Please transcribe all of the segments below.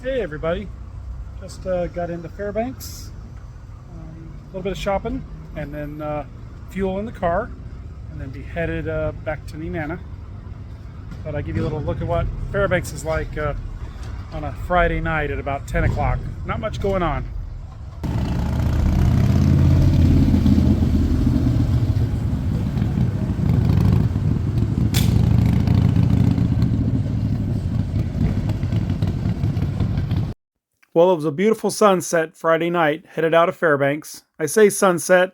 Hey everybody, just got into Fairbanks, a little bit of shopping, and then fuel in the car, and then be headed back to Nenana. But I give you a little look at what Fairbanks is like on a Friday night at about 10 o'clock. Not much going on. Well, it was a beautiful sunset Friday night, headed out of Fairbanks. I say sunset,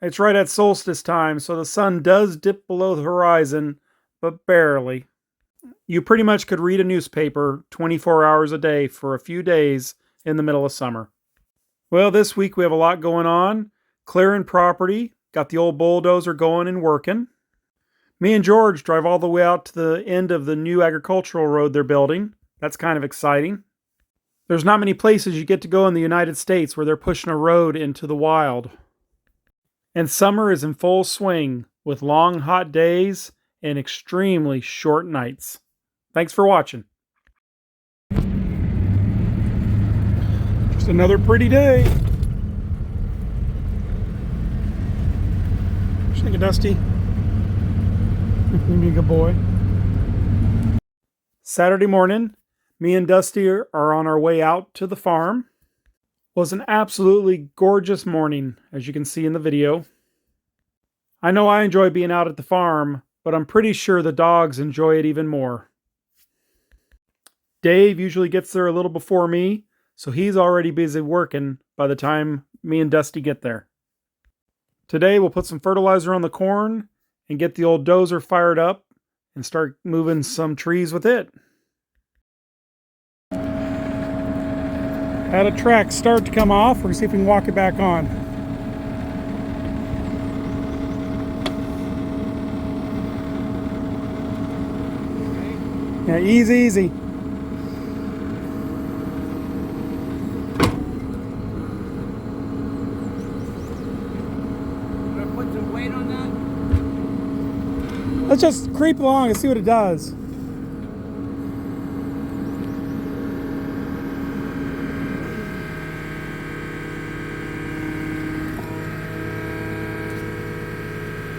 it's right at solstice time, so the sun does dip below the horizon, but barely. You pretty much could read a newspaper 24 hours a day for a few days in the middle of summer. Well, this week we have a lot going on. Clearing property, got the old bulldozer going and working. Me and George drive all the way out to the end of the new agricultural road they're building. That's kind of exciting. There's not many places you get to go in the United States where they're pushing a road into the wild. And summer is in full swing with long, hot days and extremely short nights. Thanks for watching. Just another pretty day. What you think, Dusty? You be a good boy. Saturday morning, me and Dusty are on our way out to the farm. It was an absolutely gorgeous morning, as you can see in the video. I know I enjoy being out at the farm, but I'm pretty sure the dogs enjoy it even more. Dave usually gets there a little before me, so he's already busy working by the time me and Dusty get there. Today we'll put some fertilizer on the corn and get the old dozer fired up and start moving some trees with it. Had a track start to come off. We're going to see if we can walk it back on. Yeah, easy. Put some weight on that? Let's just creep along and see what it does.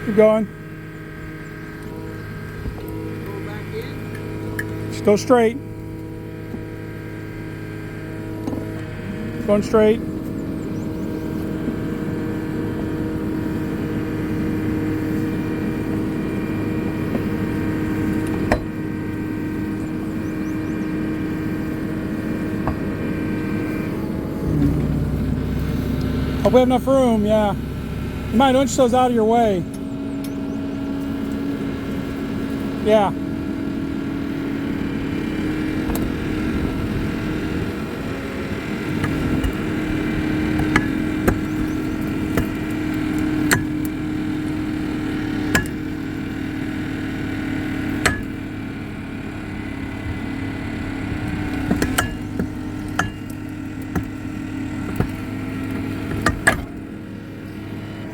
Keep going. Go back in. Just go straight. Going straight. Hope we have enough room, yeah. You might inch those out of your way. Yeah.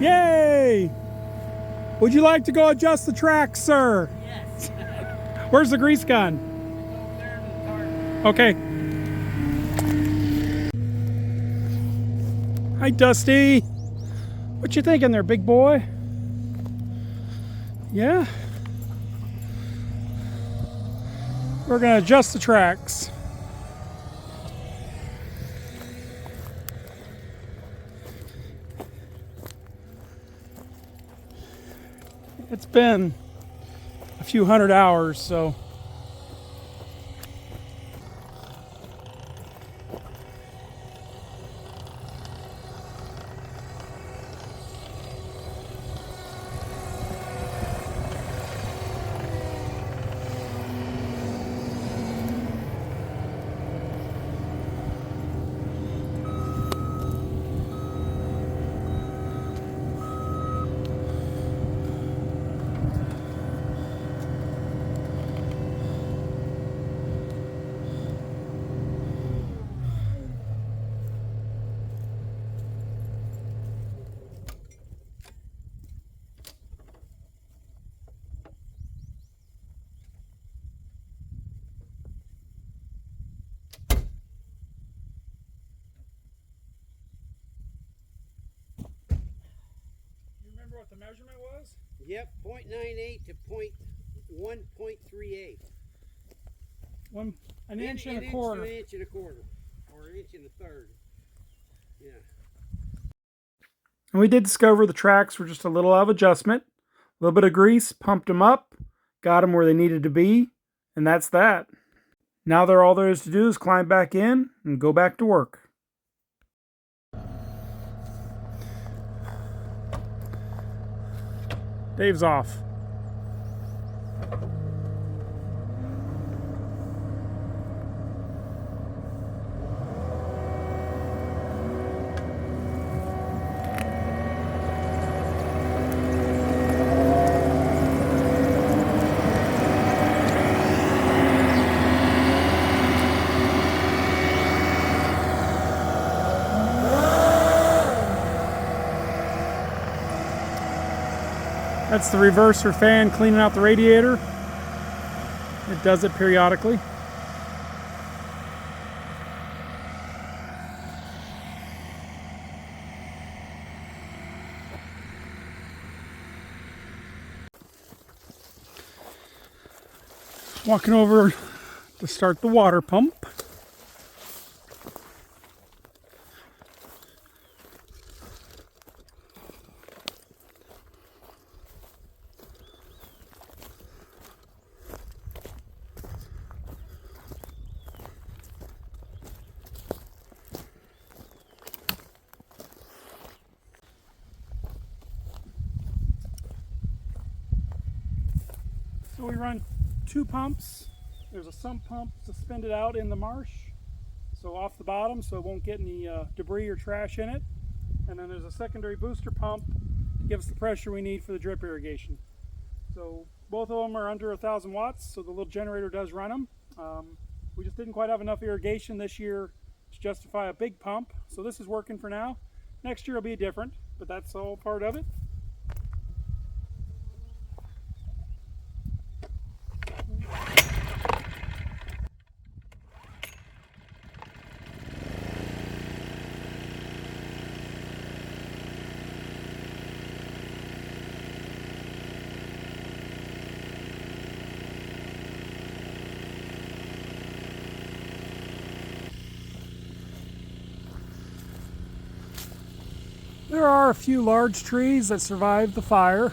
Yay! Would you like to go adjust the track, sir? Yes. Where's the grease gun? There in the car. Okay. Hi, Dusty. What you thinking there, big boy? Yeah? We're gonna adjust the tracks. It's been a few hundred hours, so what the measurement was? Yep, 0.98 to 1.38. An inch and a quarter. An inch and a quarter, or an inch and a third. Yeah. And we did discover the tracks were just a little out of adjustment. A little bit of grease, pumped them up, got them where they needed to be, and that's that. Now all there is to do is climb back in and go back to work. Dave's off. That's the reverser fan cleaning out the radiator. It does it periodically. Walking over to start the water pump. So we run 2 pumps. There's a sump pump suspended out in the marsh, so off the bottom, so it won't get any debris or trash in it. And then there's a secondary booster pump to give us the pressure we need for the drip irrigation. So both of them are under 1,000 watts, so the little generator does run them. We just didn't quite have enough irrigation this year to justify a big pump, so this is working for now. Next year will be different, but that's all part of it. There are a few large trees that survived the fire.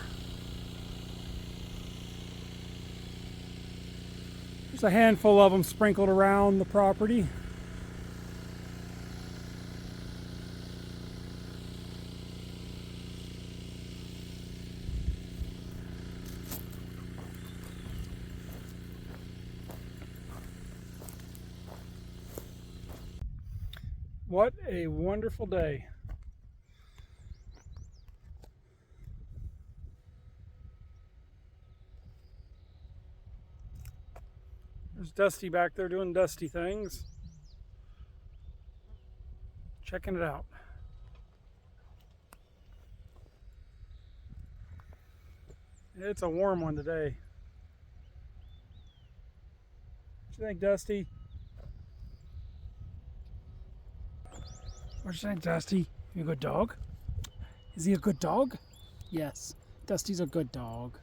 There's a handful of them sprinkled around the property. What a wonderful day. There's Dusty back there doing Dusty things. Checking it out. It's a warm one today. What you think, Dusty? What you think, Dusty? You a good dog? Is he a good dog? Yes, Dusty's a good dog.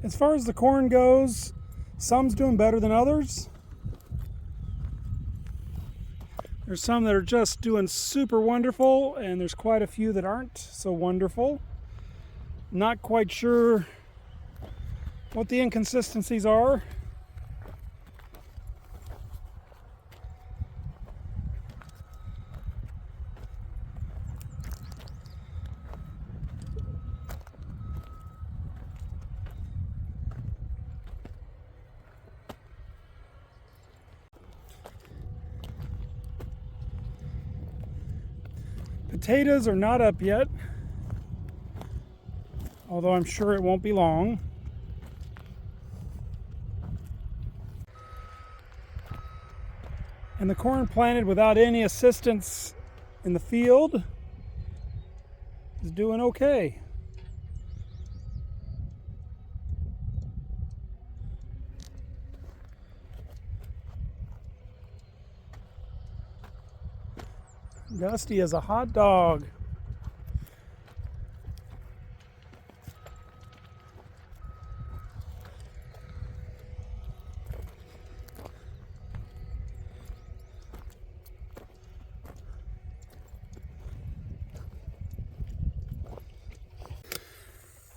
As far as the corn goes, some's doing better than others. There's some that are just doing super wonderful, and there's quite a few that aren't so wonderful. Not quite sure what the inconsistencies are. Potatoes are not up yet, although I'm sure it won't be long. And the corn planted without any assistance in the field is doing okay. Gusty is a hot dog.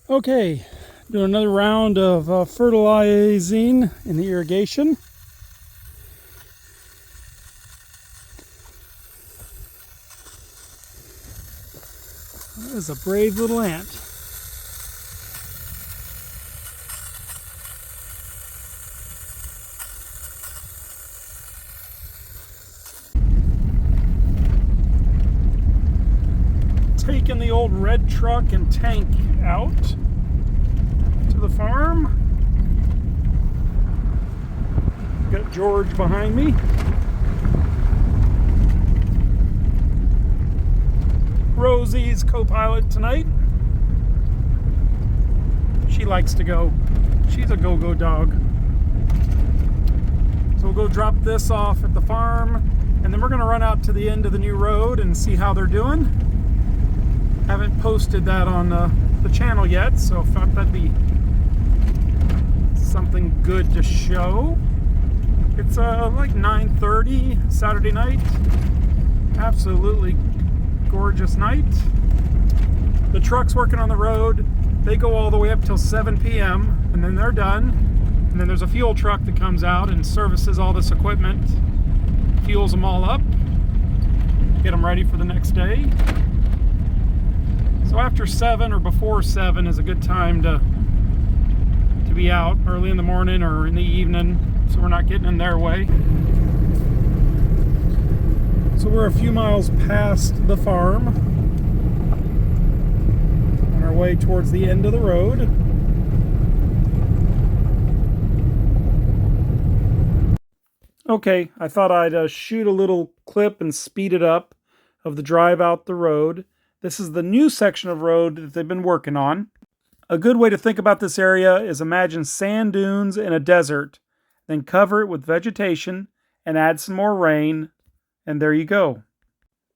Okay, doing another round of fertilizing in the irrigation. That is a brave little ant. Taking the old red truck and tank out to the farm. Got George behind me. Rosie's co-pilot tonight. She likes to go. She's a go-go dog. So we'll go drop this off at the farm, and then we're going to run out to the end of the new road and see how they're doing. Haven't posted that on the channel yet, so I thought that'd be something good to show. It's like 9:30 Saturday night. Absolutely gorgeous night. The truck's working on the road. They go all the way up till 7 p.m. and then they're done. And then there's a fuel truck that comes out and services all this equipment, fuels them all up, get them ready for the next day. So after 7 or before 7 is a good time to be out early in the morning or in the evening, so we're not getting in their way. So we're a few miles past the farm, on our way towards the end of the road. Okay, I thought I'd shoot a little clip and speed it up of the drive out the road. This is the new section of road that they've been working on. A good way to think about this area is imagine sand dunes in a desert, then cover it with vegetation and add some more rain, and there you go.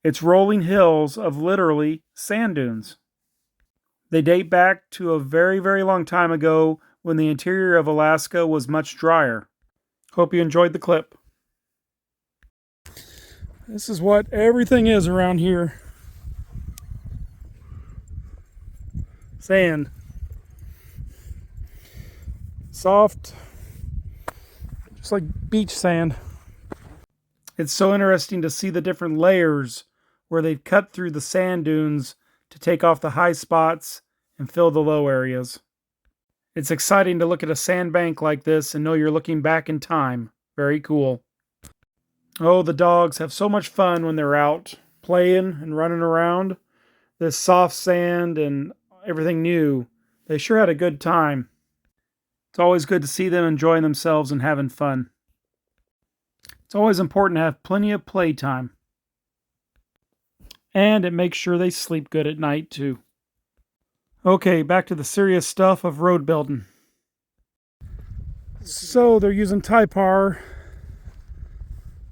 It's rolling hills of literally sand dunes. They date back to a very, very long time ago when the interior of Alaska was much drier. Hope you enjoyed the clip. This is what everything is around here. Sand. Soft, just like beach sand. It's so interesting to see the different layers where they've cut through the sand dunes to take off the high spots and fill the low areas. It's exciting to look at a sandbank like this and know you're looking back in time. Very cool. Oh, the dogs have so much fun when they're out playing and running around. This soft sand and everything new. They sure had a good time. It's always good to see them enjoying themselves and having fun. It's always important to have plenty of playtime. And it makes sure they sleep good at night too. Okay, back to the serious stuff of road building. So they're using Typar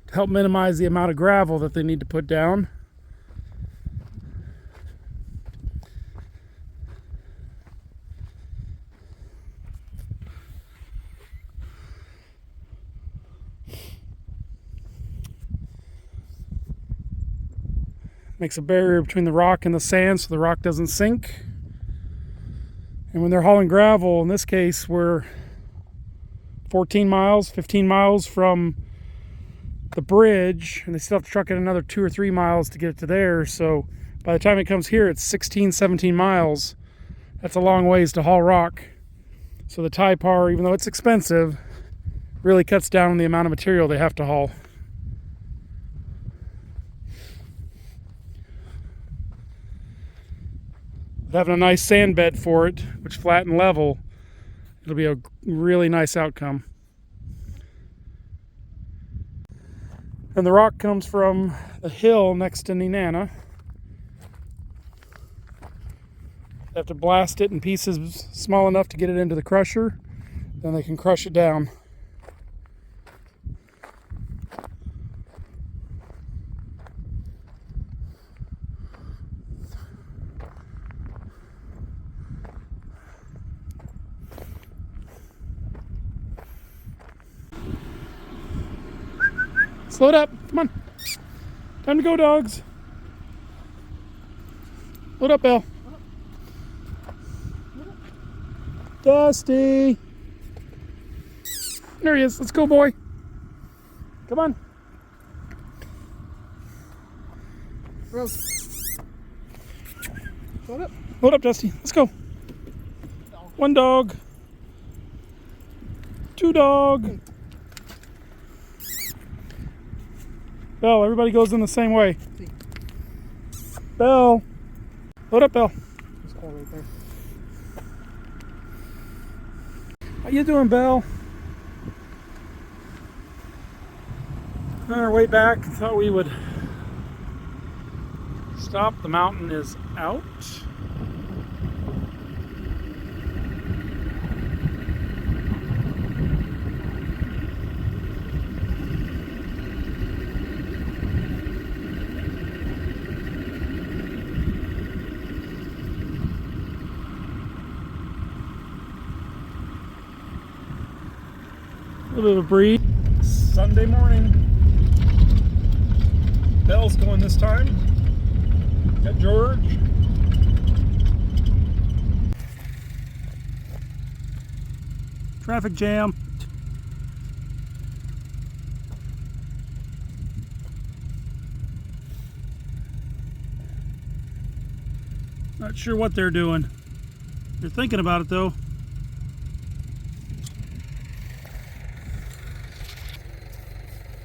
to help minimize the amount of gravel that they need to put down. Makes a barrier between the rock and the sand so the rock doesn't sink. And when they're hauling gravel, in this case, we're 14 miles, 15 miles from the bridge, and they still have to truck it another 2 or 3 miles to get it to there. So by the time it comes here, it's 16, 17 miles. That's a long ways to haul rock. So the Typar, even though it's expensive, really cuts down on the amount of material they have to haul. Having a nice sand bed for it, which flat and level, it'll be a really nice outcome. And the rock comes from the hill next to Nenana. They have to blast it in pieces small enough to get it into the crusher, then they can crush it down. Load up. Come on. Time to go, dogs. Load up, Belle. Dusty. There he is. Let's go, boy. Come on. Rose. Load up. Load up, Dusty. Let's go. One dog. Two dog. Belle, everybody goes in the same way. Belle. Load up, Belle. There's Cole right there. How you doing, Belle? On our way back, thought we would stop. The mountain is out. A little bit of a breeze. Sunday morning. Belle's going this time. Got George. Traffic jam. Not sure what they're doing. They're thinking about it though.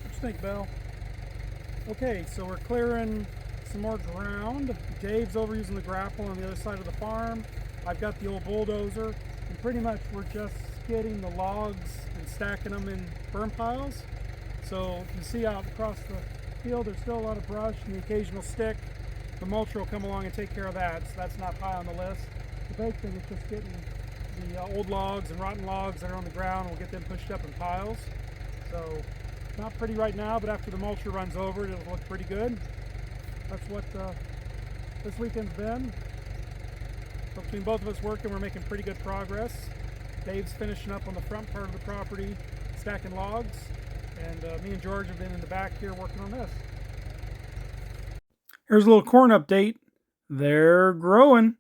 What you think, Belle? Okay, so we're clearing some more ground. Dave's over using the grapple on the other side of the farm. I've got the old bulldozer, and pretty much we're just skidding the logs and stacking them in burn piles. So you see out across the field there's still a lot of brush and the occasional stick. The mulcher will come along and take care of that, so that's not high on the list. The big thing is just getting the old logs and rotten logs that are on the ground. We'll get them pushed up in piles. So not pretty right now, but after the mulcher runs over it'll look pretty good. That's what this weekend's been. So between both of us working, we're making pretty good progress. Dave's finishing up on the front part of the property, stacking logs, and me and George have been in the back here working on this. Here's a little corn update. They're growing.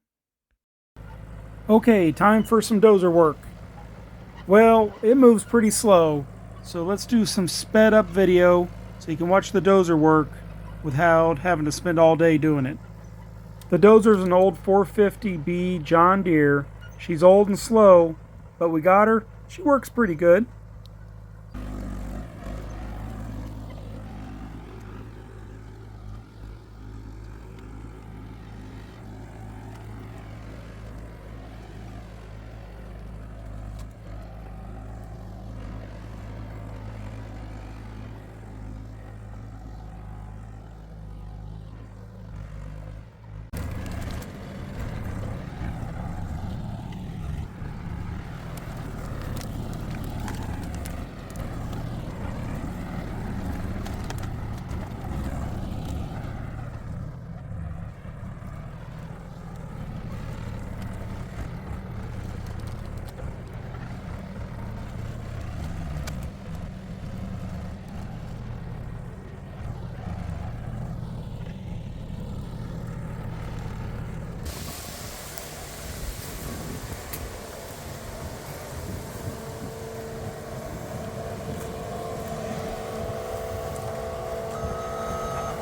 Okay, time for some dozer work. Well, it moves pretty slow, so let's do some sped up video so you can watch the dozer work without having to spend all day doing it. The dozer's an old 450B John Deere. She's old and slow, but we got her. She works pretty good.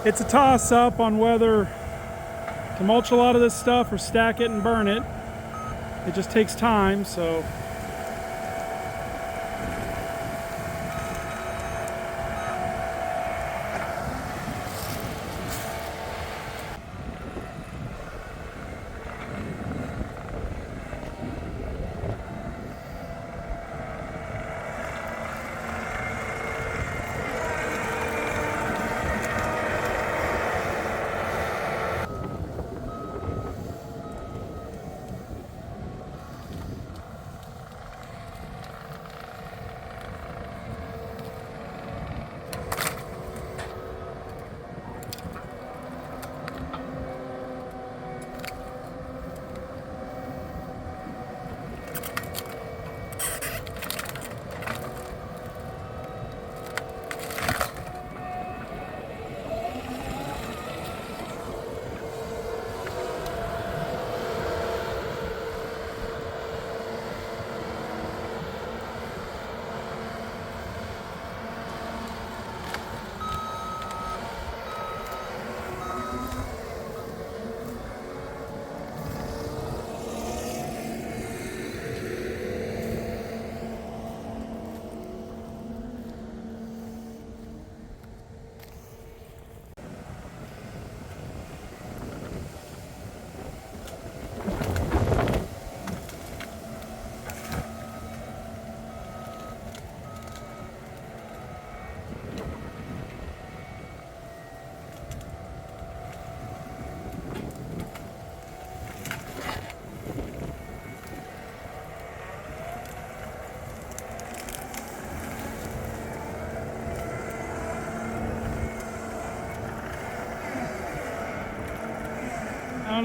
It's a toss-up on whether to mulch a lot of this stuff or stack it and burn it. It just takes time, so.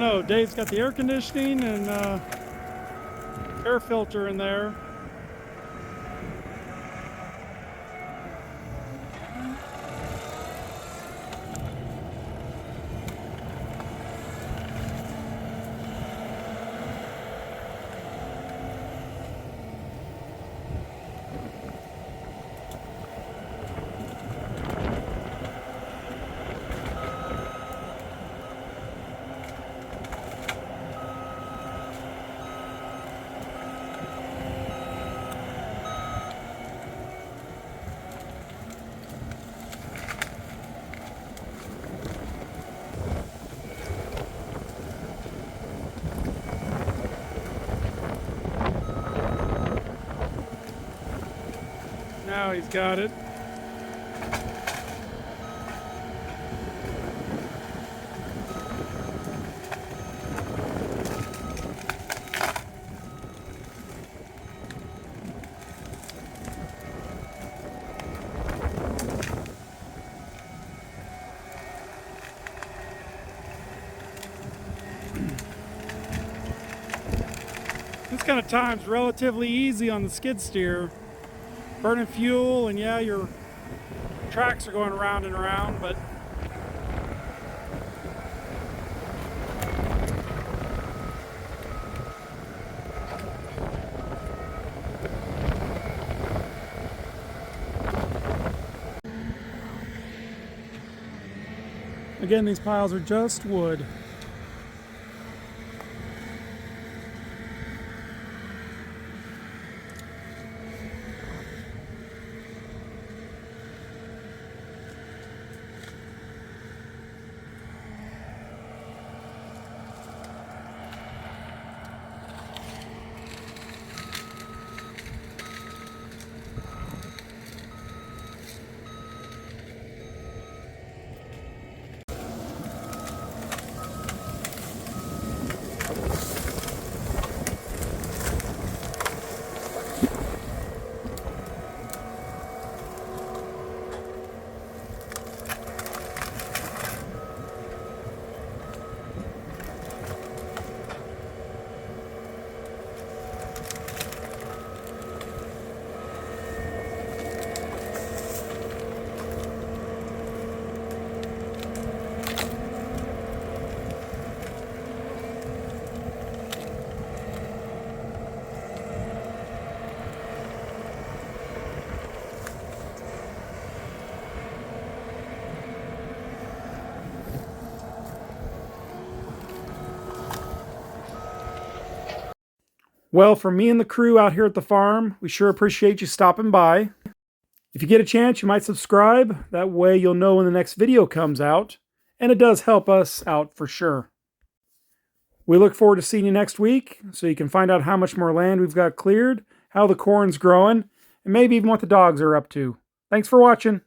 know. Dave's got the air conditioning and air filter in there. Now he's got it. This kind of time's relatively easy on the skid steer. Burning fuel, and yeah, your tracks are going around and around, but again, these piles are just wood. Well, from me and the crew out here at the farm, we sure appreciate you stopping by. If you get a chance, you might subscribe. That way you'll know when the next video comes out. And it does help us out for sure. We look forward to seeing you next week, so you can find out how much more land we've got cleared, how the corn's growing, and maybe even what the dogs are up to. Thanks for watching.